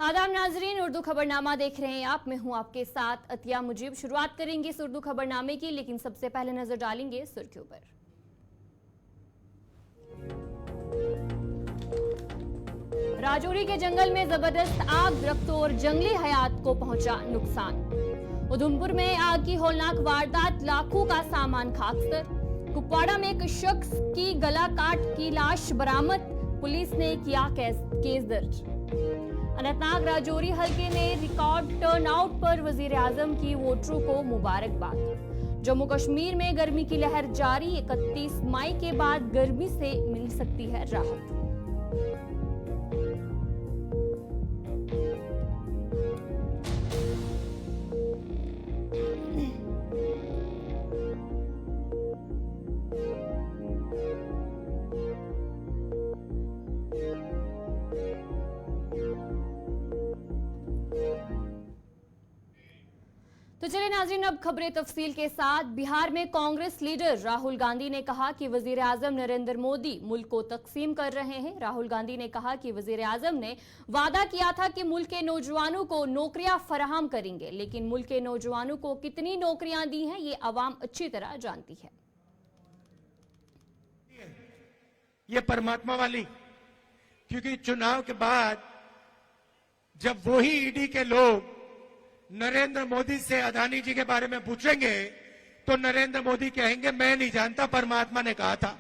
आदाब नाजरीन, उर्दू खबरनामा देख रहे हैं आप। मैं हूं आपके साथ अतिया मुजीब। शुरुआत करेंगे इस उर्दू खबरनामे की, लेकिन सबसे पहले नजर डालेंगे सुर्खियों पर। राजौरी के जंगल में जबरदस्त आग, दरख्तों और जंगली हयात को पहुंचा नुकसान। उधमपुर में आग की होलनाक वारदात, लाखों का सामान खाकसर। कुपवाड़ा में एक शख्स की गला काट की लाश बरामद, पुलिस ने किया केस दर्ज। अनंतनाग राजौरी हल्के में रिकॉर्ड टर्नआउट पर वजीर आजम की वोटरों को मुबारकबाद। जम्मू कश्मीर में गर्मी की लहर जारी, 31 मई के बाद गर्मी से मिल सकती है राहत। तो चलिए नाज़रीन, अब खबरें तफसील के साथ। बिहार में कांग्रेस लीडर राहुल गांधी ने कहा कि वजीर आजम नरेंद्र मोदी मुल्क को तकसीम कर रहे हैं। राहुल गांधी ने कहा कि वजीर आजम ने वादा किया था कि मुल्क के नौजवानों को नौकरियां फराहम करेंगे, लेकिन मुल्क के नौजवानों को कितनी नौकरियां दी हैं ये अवाम अच्छी तरह जानती है। ये परमात्मा वाली, क्योंकि चुनाव के बाद जब वही ईडी के लोग नरेंद्र मोदी से अदानी जी के बारे में पूछेंगे तो नरेंद्र मोदी कहेंगे मैं नहीं जानता, परमात्मा ने कहा था।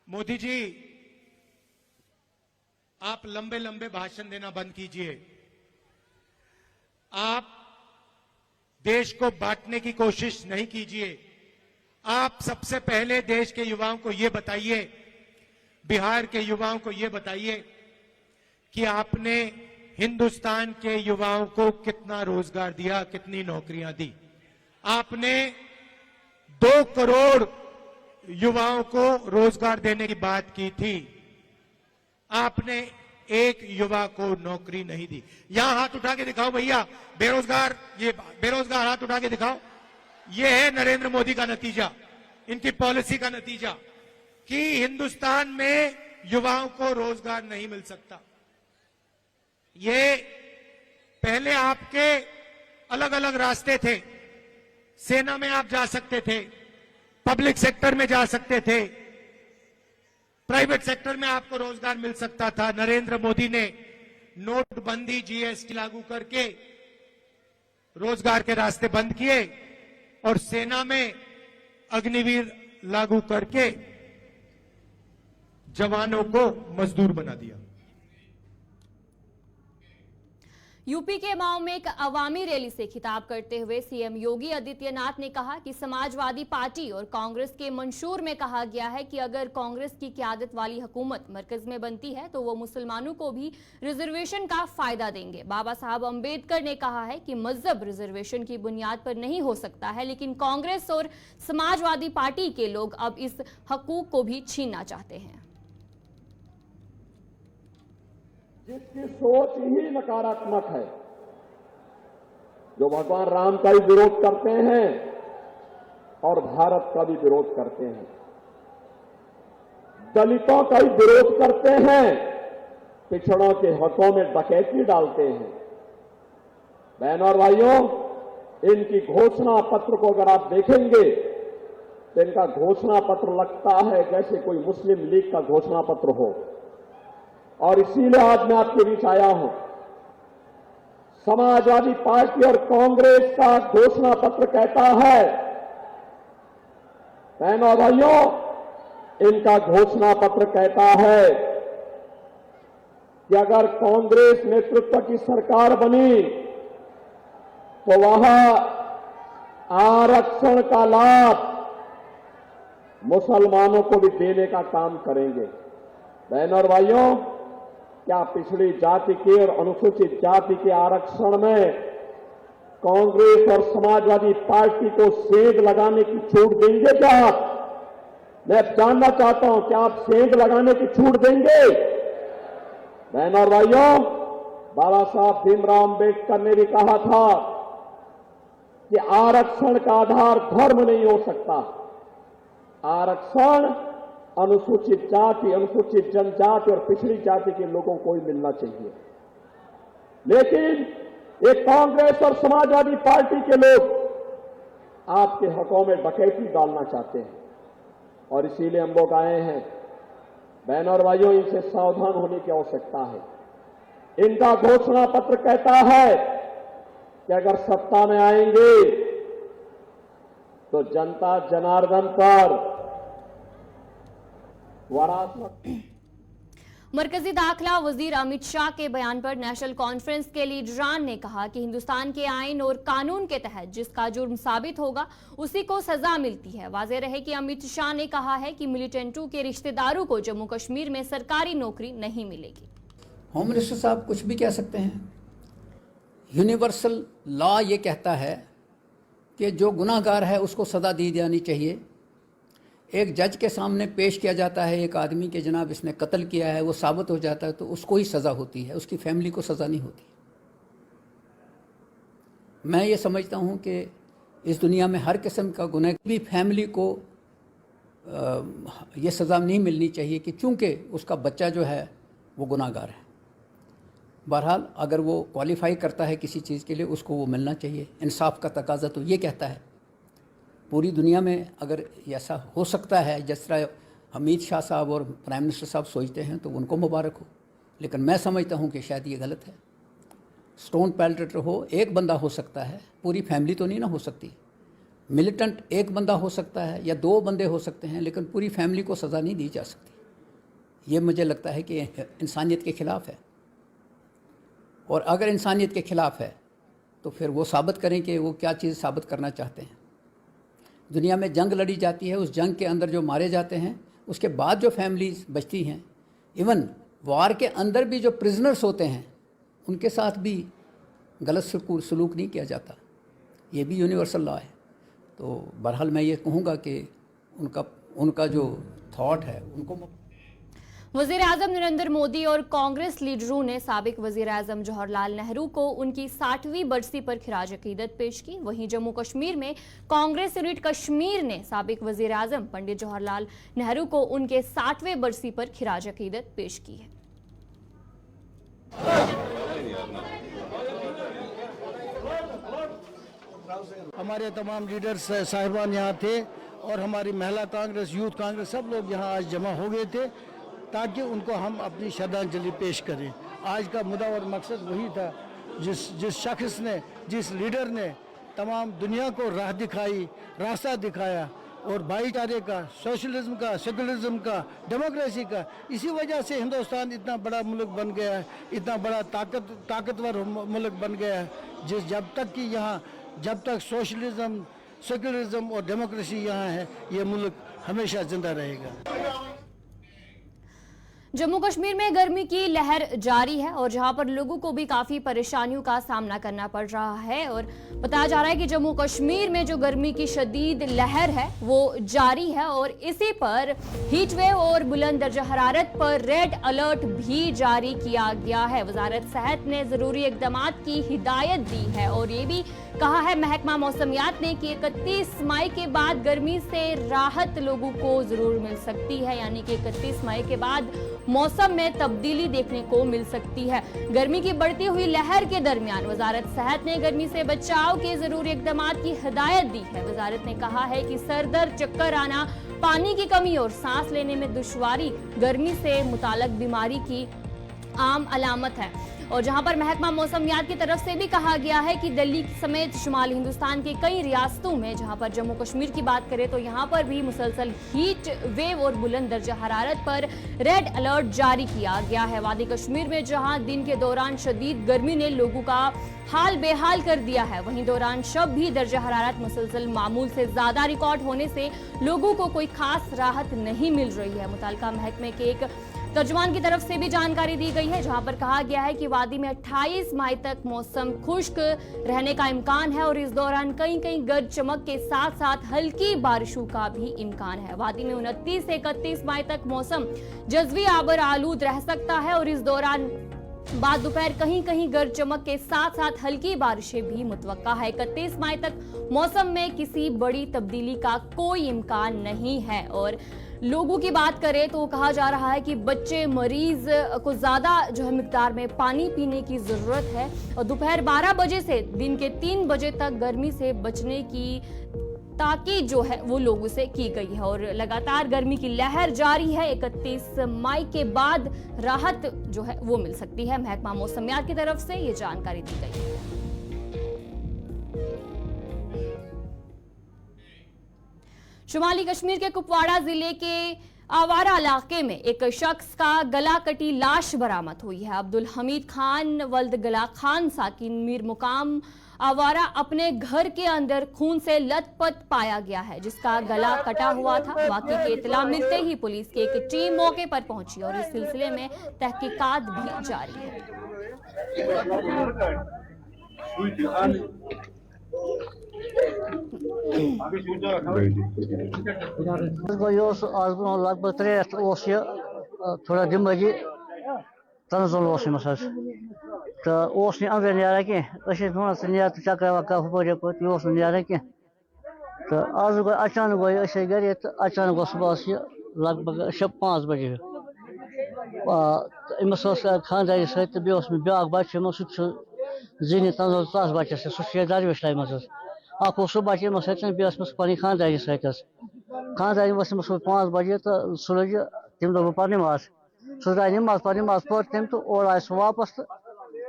मोदी जी, आप लंबे लंबे भाषण देना बंद कीजिए। आप देश को बांटने की कोशिश नहीं कीजिए। आप सबसे पहले देश के युवाओं को यह बताइए, बिहार के युवाओं को यह बताइए कि आपने हिंदुस्तान के युवाओं को कितना रोजगार दिया, कितनी नौकरियां दी। आपने 2 करोड़ युवाओं को रोजगार देने की बात की थी, आपने एक युवा को नौकरी नहीं दी। यहां हाथ उठा के दिखाओ भैया, बेरोजगार, ये बेरोजगार हाथ उठा के दिखाओ। ये है नरेंद्र मोदी का नतीजा, इनकी पॉलिसी का नतीजा कि हिंदुस्तान में युवाओं को रोजगार नहीं मिल सकता। ये पहले आपके अलग अलग रास्ते थे। सेना में आप जा सकते थे, पब्लिक सेक्टर में जा सकते थे, प्राइवेट सेक्टर में आपको रोजगार मिल सकता था। नरेंद्र मोदी ने नोटबंदी, जीएसटी लागू करके रोजगार के रास्ते बंद किए और सेना में अग्निवीर लागू करके जवानों को मजदूर बना दिया। यूपी के माओ में एक अवामी रैली से खिताब करते हुए सीएम योगी आदित्यनाथ ने कहा कि समाजवादी पार्टी और कांग्रेस के मंशूर में कहा गया है कि अगर कांग्रेस की क़यादत वाली हुकूमत मरकज में बनती है तो वो मुसलमानों को भी रिजर्वेशन का फायदा देंगे। बाबा साहब अंबेडकर ने कहा है कि मजहब रिजर्वेशन की बुनियाद पर नहीं हो सकता है, लेकिन कांग्रेस और समाजवादी पार्टी के लोग अब इस हकूक को भी छीनना चाहते हैं। जिसकी सोच ही नकारात्मक है, जो भगवान राम का भी विरोध करते हैं और भारत का भी विरोध करते हैं, दलितों का भी विरोध करते हैं, पिछड़ों के हकों में डकैती डालते हैं। बहनों और भाइयों, इनकी घोषणा पत्र को अगर आप देखेंगे तो इनका घोषणा पत्र लगता है जैसे कोई मुस्लिम लीग का घोषणा पत्र हो। और इसीलिए आज मैं आपके बीच आया हूं। समाजवादी पार्टी और कांग्रेस का घोषणा पत्र कहता है, बहनों और भाइयों, इनका घोषणा पत्र कहता है कि अगर कांग्रेस नेतृत्व की सरकार बनी तो वहां आरक्षण का लाभ मुसलमानों को भी देने का काम करेंगे। बहनों और भाइयों, क्या पिछड़ी जाति के और अनुसूचित जाति के आरक्षण में कांग्रेस और समाजवादी पार्टी को सेंध लगाने की छूट देंगे क्या आप? मैं जानना चाहता हूं कि आप सेंध लगाने की छूट देंगे? बहनों और भाइयों, बाबा साहब भीमराव अंबेडकर ने भी कहा था कि आरक्षण का आधार धर्म नहीं हो सकता, आरक्षण अनुसूचित जाति, अनुसूचित जनजाति और पिछड़ी जाति के लोगों को ही मिलना चाहिए। लेकिन ये कांग्रेस और समाजवादी पार्टी के लोग आपके हकों में डकैती डालना चाहते हैं और इसीलिए हम लोग आए हैं। बहनों और भाइयों, इनसे सावधान होने की आवश्यकता है। इनका घोषणा पत्र कहता है कि अगर सत्ता में आएंगे तो जनता जनार्दन पर वरासत। मरकजी दाखिला वजीर अमित शाह के बयान पर नेशनल कॉन्फ्रेंस के लीडरान ने कहा कि हिंदुस्तान के आईन और कानून के तहत जिसका जुर्म साबित होगा उसी को सजा मिलती है। वाज़ेह रहे कि अमित शाह ने कहा है कि मिलिटेंटों के रिश्तेदारों को जम्मू कश्मीर में सरकारी नौकरी नहीं मिलेगी। होम मिनिस्टर साहब कुछ भी कह सकते हैं। यूनिवर्सल लॉ ये कहता है कि जो गुनाहगार है उसको सज़ा दी जानी चाहिए। एक जज के सामने पेश किया जाता है एक आदमी के जनाब इसने कत्ल किया है, वो साबित हो जाता है तो उसको ही सज़ा होती है, उसकी फैमिली को सज़ा नहीं होती। मैं ये समझता हूँ कि इस दुनिया में हर किस्म का गुनाह भी फैमिली को ये सज़ा नहीं मिलनी चाहिए कि चूँकि उसका बच्चा जो है वो गुनाहगार है। बहरहाल अगर वो क्वालिफाई करता है किसी चीज़ के लिए उसको वो मिलना चाहिए। इंसाफ का तकाजा तो ये कहता है। पूरी दुनिया में अगर ऐसा हो सकता है जिस तरह अमित शाह साहब और प्राइम मिनिस्टर साहब सोचते हैं तो उनको मुबारक हो, लेकिन मैं समझता हूँ कि शायद ये गलत है। स्टोन पेल्टर हो एक बंदा हो सकता है, पूरी फैमिली तो नहीं ना हो सकती। मिलिटेंट एक बंदा हो सकता है या दो बंदे हो सकते हैं, लेकिन पूरी फैमिली को सज़ा नहीं दी जा सकती। ये मुझे लगता है कि इंसानियत के ख़िलाफ़ है। और अगर इंसानियत के ख़िलाफ़ है तो फिर वो साबित करें कि वो क्या चीज़ साबित करना चाहते हैं। दुनिया में जंग लड़ी जाती है, उस जंग के अंदर जो मारे जाते हैं उसके बाद जो फैमिलीज बचती हैं, इवन वार के अंदर भी जो प्रिजनर्स होते हैं उनके साथ भी गलत सलूक नहीं किया जाता। ये भी यूनिवर्सल लॉ है। तो बहरहाल मैं ये कहूँगा कि उनका जो थॉट है उनको। वज़ीर आज़म नरेंद्र मोदी और कांग्रेस लीडरों ने साबिक वज़ीर आज़म जवाहरलाल नेहरू को उनकी 60वीं बरसी पर खिराज अकीदत पेश की। वहीं जम्मू कश्मीर में कांग्रेस यूनिट कश्मीर ने साबिक वज़ीर आज़म पंडित जवाहरलाल नेहरू को उनके 60वें बरसी पर खिराज अकीदत पेश की है। हमारे तमाम लीडर्स साहिबान यहाँ थे और हमारी महिला कांग्रेस, यूथ कांग्रेस, सब लोग यहाँ आज जमा हो गए थे ताकि उनको हम अपनी श्रद्धांजलि पेश करें। आज का मुद्दा और मकसद वही था जिस शख्स ने, जिस लीडर ने तमाम दुनिया को राह दिखाई, रास्ता दिखाया और भाईचारे का, सोशलिज्म का, सेकुलरिज्म का, डेमोक्रेसी का। इसी वजह से हिंदुस्तान इतना बड़ा मुल्क बन गया है, इतना बड़ा ताकतवर मुल्क बन गया है। जब तक सोशलिज्म, सेकुलरिज्म और डेमोक्रेसी यहाँ है, ये मुल्क हमेशा जिंदा रहेगा। जम्मू कश्मीर में गर्मी की लहर जारी है और जहां पर लोगों को भी काफी परेशानियों का सामना करना पड़ रहा है। और बताया जा रहा है कि जम्मू कश्मीर में जो गर्मी की शदीद लहर है वो जारी है और इसी पर हीट वेव और बुलंद दर्जा हरारत पर रेड अलर्ट भी जारी किया गया है। वजारत सेहत ने जरूरी इकदामात की हिदायत दी है और ये भी कहा है महकमा मौसमियात ने कि 31 मई के बाद गर्मी से राहत लोगों को जरूर मिल सकती है, यानी कि 31 मई के बाद मौसम में तब्दीली देखने को मिल सकती है। गर्मी की बढ़ती हुई लहर के दरमियान वजारत सेहत ने गर्मी से बचाव के जरूरी इकदामात की हिदायत दी है। वजारत ने कहा है कि सर दर्द, चक्कर आना, पानी की कमी और सांस लेने में दुश्वारी गर्मी से मुताल्लिक बीमारी की आम अलामत है। और जहां पर महकमा मौसमियात की तरफ से भी कहा गया है कि दिल्ली समेत शुमाली हिंदुस्तान के कई रियासतों में, जहां पर जम्मू कश्मीर की बात करें तो यहां पर भी मुसलसल हीट वेव और बुलंद दर्जा हरारत पर रेड अलर्ट जारी किया गया है। वादी कश्मीर में जहां दिन के दौरान शदीद गर्मी ने लोगों का हाल बेहाल कर दिया है, वहीं दौरान शब भी दर्जा हरारत मुसलसल मामूल से ज्यादा रिकॉर्ड होने से लोगों को कोई खास राहत नहीं मिल रही है। मुताल्लिका महकमे के एक तर्जुमान की तरफ से भी जानकारी दी गई है, जहां पर कहा गया है कि वादी में 28 मई तक मौसम खुश्क रहने का इम्कान है और इस दौरान कहीं कहीं गरज चमक के साथ साथ हल्की बारिशों का भी इम्कान है। वादी में 29 से 31 मई तक मौसम जज़वी आबर आलूद रह सकता है और इस दौरान बाद दोपहर कहीं कहीं गरज चमक के साथ साथ हल्की बारिशें भी मुतवक्का है। 31 मई तक मौसम में किसी बड़ी तब्दीली का कोई इम्कान नहीं है और लोगों की बात करें तो कहा जा रहा है कि बच्चे मरीज को ज्यादा जो है मिकदार में पानी पीने की जरूरत है और दोपहर 12 बजे से दिन के 3 बजे तक गर्मी से बचने की ताकीद जो है वो लोगों से की गई है। और लगातार गर्मी की लहर जारी है। 31 मई के बाद राहत जो है वो मिल सकती है। महकमा मौसमियात की तरफ से ये जानकारी दी गई है। शुमाली कश्मीर के कुपवाड़ा जिले के आवारा इलाके में एक शख्स का गला कटी लाश बरामद हुई है। अब्दुल हमीद खान वल्द गला खान साकिन मीर मुकाम आवारा अपने घर के अंदर खून से लथपथ पाया गया है, जिसका गला कटा हुआ था। वाकई की इत्तला मिलते ही पुलिस की एक टीम मौके पर पहुंची और इस सिलसिले में तहकीकात भी जारी है। आज लगभग 3 थोड़ा दिमागी तनजुल तो अंदर न्यारा कह न्यार तो चक्कर वक्कर हुपर यह न्यारा कह तो आज गो अचानक गो गर तो अचानक सुबह लगभग 5 बजे अमस खानदारी सत ब्या बच्चे सह जीन तनजुल 10 बच्चे सह दरवेश लाइ मज सह बच्चे अमस सत पे खानदारी सत खानदारी 5 बजे तो सह लग तम दो पर नमाज सह द्राय नमाज पर नमाज पढ़ तम तो और आए सह वापस तो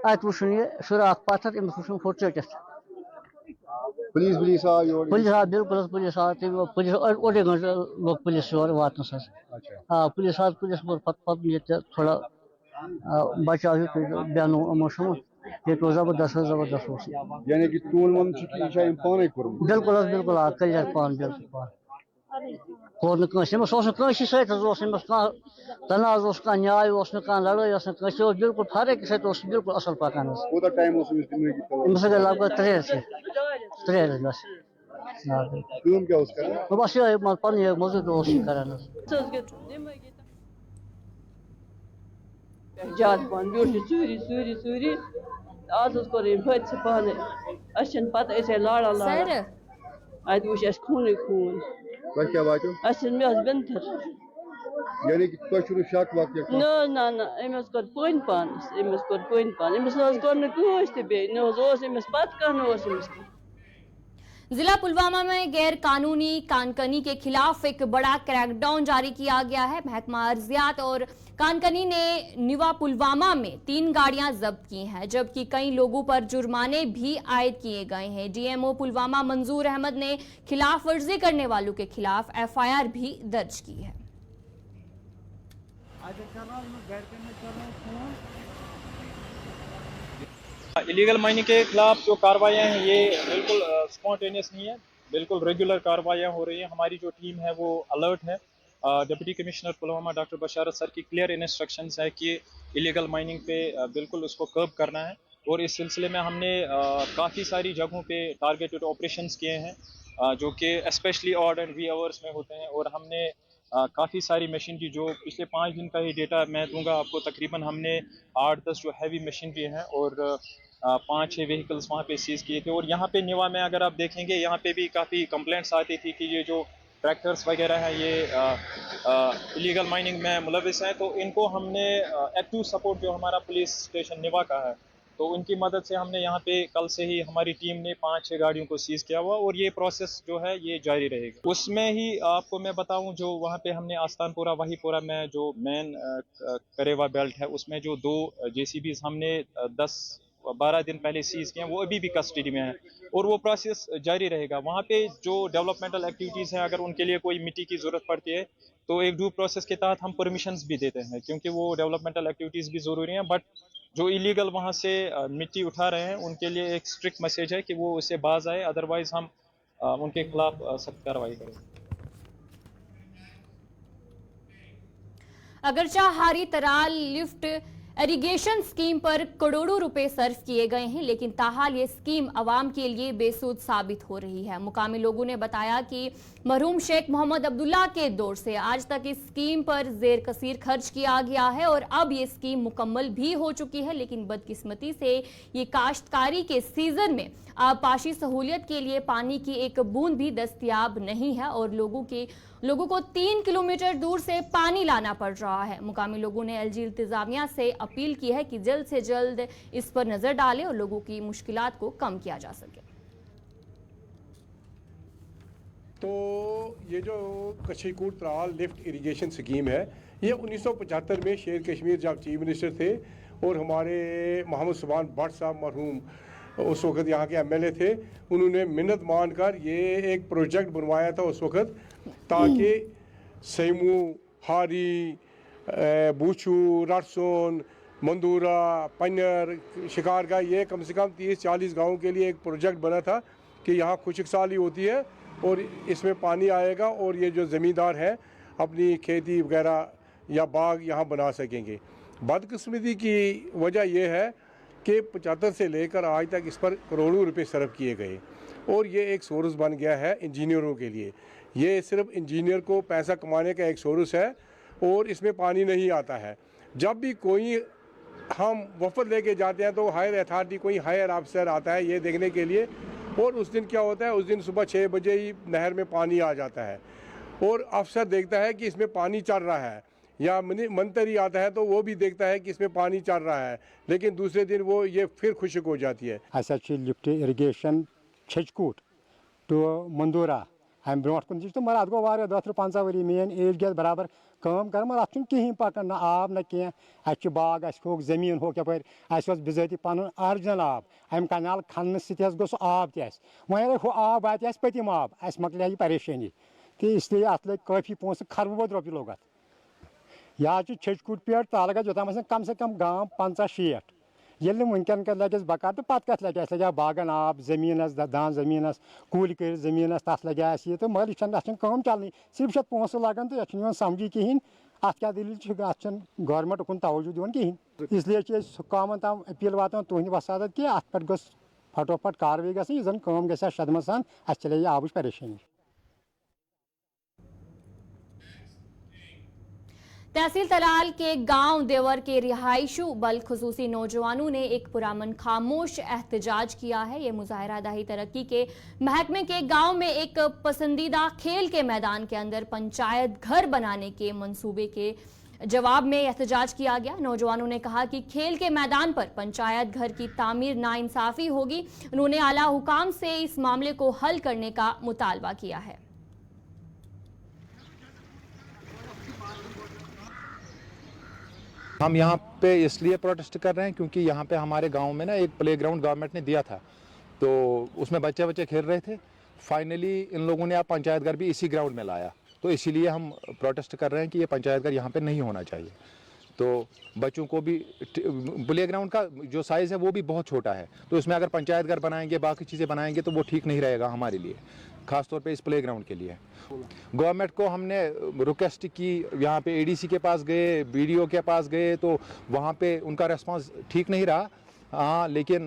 अत वो सुराख पत्थर अमस वो फुट चटित पुलिस बिल्कुल पुलिस ओडे घंटे लोग पुलिस योर वातनस पुलिस पुलिस थोड़ा बचाव बयान अमो ये तो जबरदस्त यानी कि तूल मन पाने बिल्कुल बिल्कुल कल पान बिल्कुल कोर तनाज न्याय लड़ाई बिल्कुल हर एक सत बिल्कुल असल पकान लगभग 3 बस ये पे मजदूर करान ज्यादा पान सूरी आज कोर हादसे पाने पे लाड़ा लाड़ा अत वो खून खून बिंथर यानी कि शक ना अमस कोर पन पानस अमस पत कह जिला पुलवामा में गैर कानूनी कानकनी के खिलाफ एक बड़ा क्रैकडाउन जारी किया गया है। महकमा अर्जियात और कानकनी ने निवा पुलवामा में 3 गाड़ियां जब्त की हैं, जबकि कई लोगों पर जुर्माने भी आयद किए गए हैं। डीएमओ पुलवामा मंजूर अहमद ने खिलाफ वर्जी करने वालों के खिलाफ एफआईआर भी दर्ज की है। इलीगल माइनिंग के खिलाफ जो कार्रवाइयाँ हैं ये बिल्कुल स्पॉन्टेनियस नहीं है, बिल्कुल रेगुलर कार्रवाइयाँ हो रही हैं। हमारी जो टीम है वो अलर्ट है। डिप्टी कमिश्नर पुलवामा डॉक्टर बशारत सर की क्लियर इंस्ट्रक्शंस है कि इलीगल माइनिंग पे बिल्कुल उसको कर्ब करना है और इस सिलसिले में हमने काफ़ी सारी जगहों पे टारगेटेड ऑपरेशंस किए हैं जो कि specially odd and wee hours में होते हैं और हमने काफ़ी सारी मशीनरी जो पिछले 5 दिन का ही डेटा मैं दूंगा आपको, तकरीबन हमने 8-10 जो हैवी मशीनरी हैं और 5-6 व्हीकल्स वहाँ पे सीज़ किए थे। और यहाँ पे निवा में अगर आप देखेंगे यहाँ पे भी काफ़ी कंप्लेंट्स आती थी कि ये जो ट्रैक्टर्स वगैरह हैं ये इलीगल माइनिंग में मुलविस हैं, तो इनको हमने एक्टिव सपोर्ट जो हमारा पुलिस स्टेशन निवा का है तो उनकी मदद से हमने यहाँ पे कल से ही हमारी टीम ने 5-6 गाड़ियों को सीज किया हुआ और ये प्रोसेस जो है ये जारी रहेगा। उसमें ही आपको मैं बताऊं जो वहाँ पे हमने आस्तानपुरा वहीपुरा में जो मेन करेवा बेल्ट है उसमें जो 2 जेसीबीज हमने 10-12 दिन पहले सीज किए हैं वो अभी भी कस्टडी में है और वो प्रोसेस जारी रहेगा। वहाँ पे जो डेवलपमेंटल एक्टिविटीज़ हैं अगर उनके लिए कोई मिट्टी की ज़रूरत पड़ती है तो एक ड्यू प्रोसेस के तहत हम परमिशंस भी देते हैं क्योंकि वो डेवलपमेंटल एक्टिविटीज़ भी ज़रूरी हैं। बट जो इलीगल वहाँ से मिट्टी उठा रहे हैं उनके लिए एक स्ट्रिक्ट मैसेज है कि वो उससे बाज आए, अदरवाइज हम उनके खिलाफ सख्त कार्रवाई करेंगे। अगरचा हारी तराल लिफ्ट इरिगेशन स्कीम पर करोड़ों रुपए सर्व किए गए हैं, लेकिन ताहाल ये स्कीम आवाम के लिए बेसूद साबित हो रही है। मुकामी लोगों ने बताया कि मरहूम शेख मोहम्मद अब्दुल्ला के दौर से आज तक इस स्कीम पर जेर कसीर खर्च किया गया है और अब ये स्कीम मुकम्मल भी हो चुकी है, लेकिन बदकिस्मती से ये काश्तकारी के सीजन में आबपाशी सहूलियत के लिए पानी की एक बूंद भी दस्तयाब नहीं है और लोगों को 3 किलोमीटर दूर से पानी लाना पड़ रहा है। मुकामी लोगों ने एलजी इंतजामिया से अपील की है कि जल्द से जल्द इस पर नजर डालें और लोगों की मुश्किलात को कम किया जा सके। तो ये जो कशीकोट त्राल लिफ्ट इरिगेशन स्कीम है, ये 1975 में शेर कश्मीर जब चीफ मिनिस्टर थे और हमारे मोहम्मद सुभान भट्ट साहब मरहूम उस वक्त यहाँ के एमएलए थे, उन्होंने मिन्नत मानकर ये एक प्रोजेक्ट बनवाया था उस वक्त, ताकि सैमू, हारी, बूचू, राटसोन, मंदूरा, पन्नर, शिकारगा, ये कम से कम 30-40 गाँव के लिए एक प्रोजेक्ट बना था कि यहाँ खुशक साली होती है और इसमें पानी आएगा और ये जो ज़मींदार हैं अपनी खेती वगैरह या बाग यहाँ बना सकेंगे। बदकिस्मती की वजह यह है कि 75 से लेकर आज तक इस पर करोड़ों रुपए सर्व किए गए और ये एक सोर्स बन गया है इंजीनियरों के लिए। ये सिर्फ इंजीनियर को पैसा कमाने का एक सोर्स है और इसमें पानी नहीं आता है। जब भी कोई हम वफद लेके जाते हैं तो हायर अथॉरिटी कोई हायर अफसर आता है ये देखने के लिए, और उस दिन क्या होता है, उस दिन सुबह 6 बजे ही नहर में पानी आ जाता है और अफसर देखता है कि इसमें पानी चल रहा है, या मंत्री आता है तो वो भी देखता है कि इसमें पानी चल रहा है, लेकिन दूसरे दिन वो ये फिर खुशक हो जाती है। लिफ्ट इरिगेशन छजकूट टू मंदूरा हम ब्रोट कुन तो मगर अत गो 10-15 वरी मेन एज गया बराबर काम कर, मगर अत कहीं पकन ना आब ना कह अ बाग हो जमीन हो यप बिजाती पन ऑरिजिनल आब अम कनाल खन सो आब तह वह हु आब वात पतिम आब अस मकल यह परेशानी, तो इसलिए अत लग काफ़ी पोस खरब बद रोपये लोग अत यह छजकूट पे तालगत योतम कम से कम गाँव 50-60 ये वनकन लगे बकार तो पत कत लगे बागन आब जमीनस दान जमीनस कूल कर जमीनस तथ लगे तो मगर यह कम चल सिर्फ पोस लगन तो यह समझी कहें अत क्या दलील अत गवर्नमेंट उन तवज्जो दिवन कहें। इसलिए कमन तम अपील वातान तुहद वसादत कि अत पे गो फटोफट कार्रवाई गई जन कम ग शदमत सान अस चले आब परेशानी। तहसील तलाल के गांव देवर के रिहायशु बल खुसूसी नौजवानों ने एक पुरअमन खामोश एहतजाज किया है। ये मुजाहरा दाही तरक्की के महकमे के गांव में एक पसंदीदा खेल के मैदान के अंदर पंचायत घर बनाने के मंसूबे के जवाब में एहतजाज किया गया। नौजवानों ने कहा कि खेल के मैदान पर पंचायत घर की तामीर नाइंसाफी होगी। उन्होंने आला हुकाम से इस मामले को हल करने का मुतालबा किया है। हम यहाँ पे इसलिए प्रोटेस्ट कर रहे हैं क्योंकि यहाँ पे हमारे गांव में ना एक प्लेग्राउंड गवर्नमेंट ने दिया था, तो उसमें बच्चे खेल रहे थे। फाइनली इन लोगों ने अब पंचायत घर भी इसी ग्राउंड में लाया, तो इसीलिए हम प्रोटेस्ट कर रहे हैं कि ये पंचायत घर यहाँ पे नहीं होना चाहिए। तो बच्चों को भी प्लेग्राउंड का जो साइज़ है वो भी बहुत छोटा है, तो इसमें अगर पंचायत घर बनाएंगे बाकी चीज़ें बनाएंगे तो वो ठीक नहीं रहेगा हमारे लिए, ख़ासतौर पे इस प्लेग्राउंड के लिए। गवर्नमेंट को हमने रिक्वेस्ट की, यहाँ पे एडीसी के पास गए, बीडीओ के पास गए, तो वहाँ पे उनका रिस्पांस ठीक नहीं रहा। हाँ, लेकिन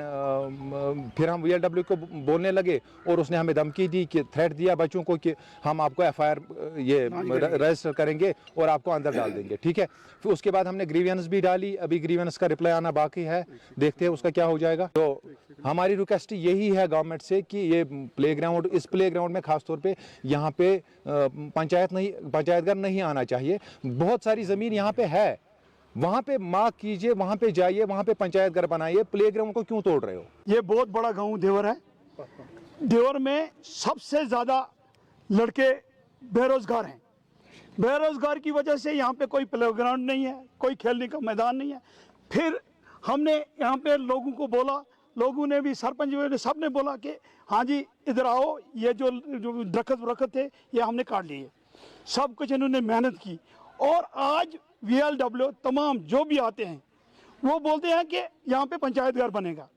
फिर हम वीएलडब्ल्यू को बोलने लगे और उसने हमें धमकी दी कि थ्रेट दिया बच्चों को कि हम आपको एफआईआर ये रजिस्टर करेंगे और आपको अंदर डाल देंगे। ठीक है, फिर उसके बाद हमने ग्रीवेंस भी डाली, अभी ग्रीवेंस का रिप्लाई आना बाकी है, देखते हैं उसका क्या हो जाएगा। तो हमारी रिक्वेस्ट यही है गवर्नमेंट से कि ये प्लेग्राउंड, इस प्लेग्राउंड में खासतौर पे यहाँ पे पंचायत घर नहीं आना चाहिए। बहुत सारी ज़मीन यहाँ पे है, वहाँ पे मार्क कीजिए, वहाँ पे जाइए, वहाँ पे पंचायत घर बनाइए, प्लेग्राउंड को क्यों तोड़ रहे हो। ये बहुत बड़ा गांव देवर है। देवर में सबसे ज़्यादा लड़के बेरोजगार हैं। बेरोजगार की वजह से यहाँ पे कोई प्लेग्राउंड नहीं है, कोई खेलने का मैदान नहीं है। फिर हमने यहाँ पे लोगों को बोला, लोगों ने भी, सरपंच ने, सब ने बोला कि हाँ जी इधर आओ, ये जो दरख्त थे ये हमने काट लिए। सब कुछ इन्होंने मेहनत की और आज वीएलडब्ल्यू तमाम जो भी आते हैं वो बोलते हैं कि यहाँ पे पंचायत घर बनेगा।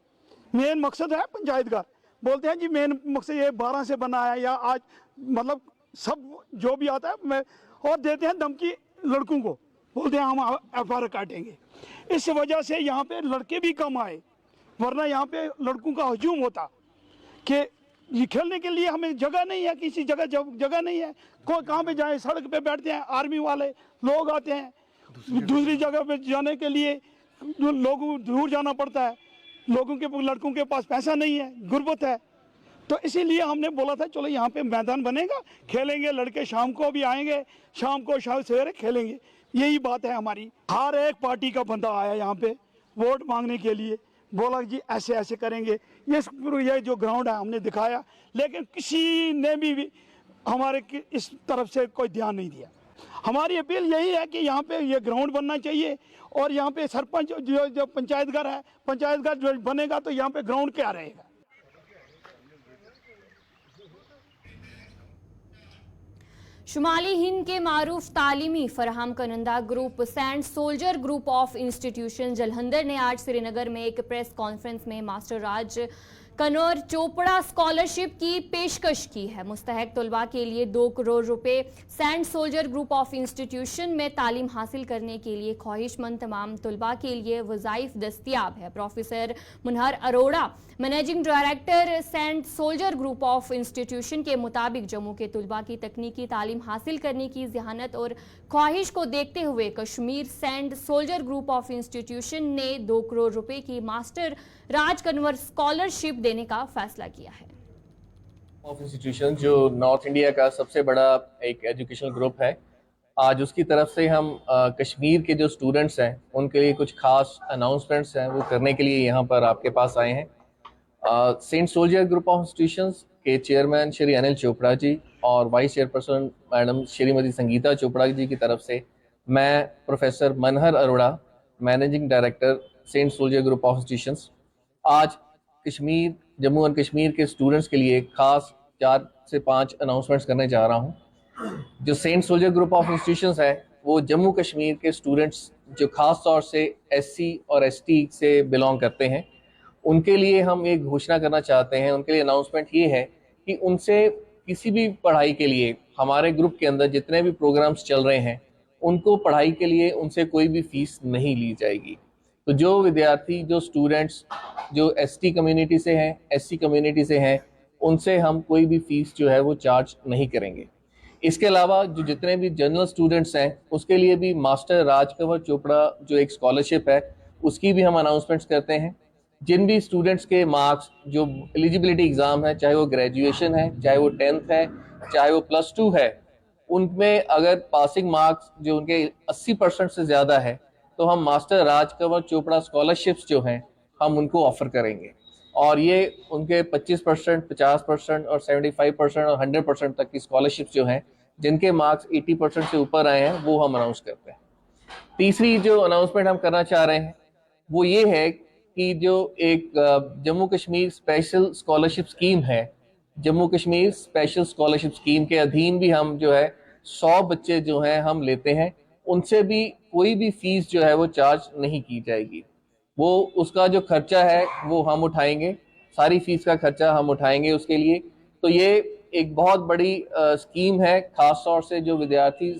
मेन मकसद है पंचायत घर, बोलते हैं जी मेन मकसद ये 12 से बना है या आज, मतलब सब जो भी आता है मैं, और देते हैं धमकी लड़कों को बोलते हैं हम FR काटेंगे। इस वजह से यहाँ पे लड़के भी कम आए, वरना यहाँ पे लड़कों का हजूम होता कि ये खेलने के लिए हमें जगह नहीं है, किसी जगह नहीं है, कहाँ पे जाए, सड़क पे बैठते हैं। आर्मी वाले लोग आते हैं, दूसरी जगह पे जाने के लिए लोगों दूर जाना पड़ता है, लड़कों के पास पैसा नहीं है, गुर्बत है। तो इसीलिए हमने बोला था चलो यहाँ पे मैदान बनेगा, खेलेंगे, लड़के शाम को भी आएंगे, शाम को सवेरे खेलेंगे। यही बात है हमारी। हर एक पार्टी का बंदा आया यहाँ पे वोट मांगने के लिए, बोला जी ऐसे ऐसे करेंगे। ये जो ग्राउंड है हमने दिखाया, लेकिन किसी ने भी हमारे इस तरफ से कोई ध्यान नहीं दिया। हमारी अपील यही है कि यहाँ पे ये ग्राउंड बनना चाहिए, और यहाँ पे सरपंच जो पंचायत घर है, पंचायत घर जो बनेगा तो यहाँ पे ग्राउंड क्या रहेगा। शुमाली हिंद के मारूफ तालीमी फराहम करंदा group Saint soldier group of Institution Jalandhar ने आज श्रीनगर में एक प्रेस कॉन्फ्रेंस में मास्टर राज कन्वर चोपड़ा स्कॉलरशिप की पेशकश की है। मुस्तहक तलबा के लिए 2 करोड़ रुपए saint soldier group of institution में तालीम हासिल करने के लिए ख्वाहिशमंद तमाम तलबा के लिए वज़ाइफ दस्तियाब है। Professor Manhar Arora managing director Saint soldier group of Institution के मुताबिक जम्मू के तलबा की तकनीकी तालीम हासिल करने की जहानत और ख्वाहिश को देखते हुए Kashmir saint soldier group of institution ने 2 करोड़ रुपए की मास्टर राज कन्वर स्कॉलरशिप देने का फैसला किया है। ऑफ इंस्टीट्यूशन जो नॉर्थ इंडिया का सबसे बड़ा एक एजुकेशनल ग्रुप है, आज उसकी तरफ से हम कश्मीर के जो स्टूडेंट्स हैं उनके लिए कुछ खास अनाउंसमेंट्स हैं वो करने के लिए यहाँ पर आपके पास आए हैं। Saint soldier group of Institutions के चेयरमैन श्री अनिल चोपड़ा जी और vice chairperson madam Shrimati Sangeeta Chopra ji की तरफ से मैं professor Manhar Arora managing director Saint soldier group of Institutions आज कश्मीर जम्मू एंड कश्मीर के स्टूडेंट्स के लिए खास 4 से 5 अनाउंसमेंट्स करने जा रहा हूँ। जो saint soldier group of institutions है वो जम्मू कश्मीर के स्टूडेंट्स जो खास तौर से SC और ST से बिलोंग करते हैं उनके लिए हम एक घोषणा करना चाहते हैं। उनके लिए अनाउंसमेंट ये है कि उनसे किसी भी पढ़ाई के लिए हमारे ग्रुप के अंदर जितने भी प्रोग्राम्स चल रहे हैं उनको पढ़ाई के लिए उनसे कोई भी फीस नहीं ली जाएगी। तो जो विद्यार्थी जो स्टूडेंट्स जो ST कम्युनिटी से हैं SC कम्युनिटी से हैं उनसे हम कोई भी फीस जो है वो चार्ज नहीं करेंगे। इसके अलावा जो जितने भी जनरल स्टूडेंट्स हैं उसके लिए भी मास्टर राज कंवर चोपड़ा जो एक स्कॉलरशिप है उसकी भी हम अनाउंसमेंट्स करते हैं। जिन भी स्टूडेंट्स के मार्क्स जो एलिजिबिलिटी एग्ज़ाम है, चाहे वो ग्रेजुएशन है, चाहे वो 10th है, चाहे वो +2 है, उनमें अगर पासिंग मार्क्स जो उनके 80% से ज़्यादा है तो हम मास्टर राज कंवर चोपड़ा स्कॉलरशिप्स जो हैं हम उनको ऑफ़र करेंगे। और ये उनके 25%, 50% और 75% और 100% तक की स्कॉलरशिप्स जो हैं जिनके मार्क्स 80% से ऊपर आए हैं वो हम अनाउंस करते हैं। तीसरी जो अनाउंसमेंट हम करना चाह रहे हैं वो ये है कि जो एक Jammu Kashmir special scholarship scheme है, Jammu Kashmir special scholarship scheme के अधीन भी हम जो है 100 बच्चे जो हैं हम लेते हैं, उनसे भी कोई भी फीस जो है वो चार्ज नहीं की जाएगी। वो उसका जो खर्चा है वो हम उठाएंगे, सारी फीस का खर्चा हम उठाएंगे उसके लिए। तो ये एक बहुत बड़ी स्कीम है, खास तौर से जो विद्यार्थी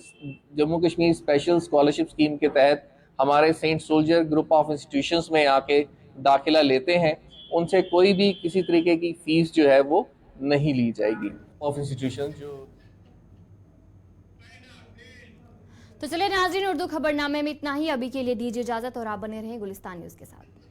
Jammu Kashmir special scholarship scheme के तहत हमारे saint soldier group of institutions में आके दाखिला लेते हैं उनसे कोई भी किसी तरीके की फीस जो है वो नहीं ली जाएगी। ऑफ इंस्टीट्यूशन जो तो चलिए नाज़रीन, उर्दू खबरनामे में इतना ही। अभी के लिए दीजिए इजाजत और आप बने रहें गुलिस्तान न्यूज़ के साथ।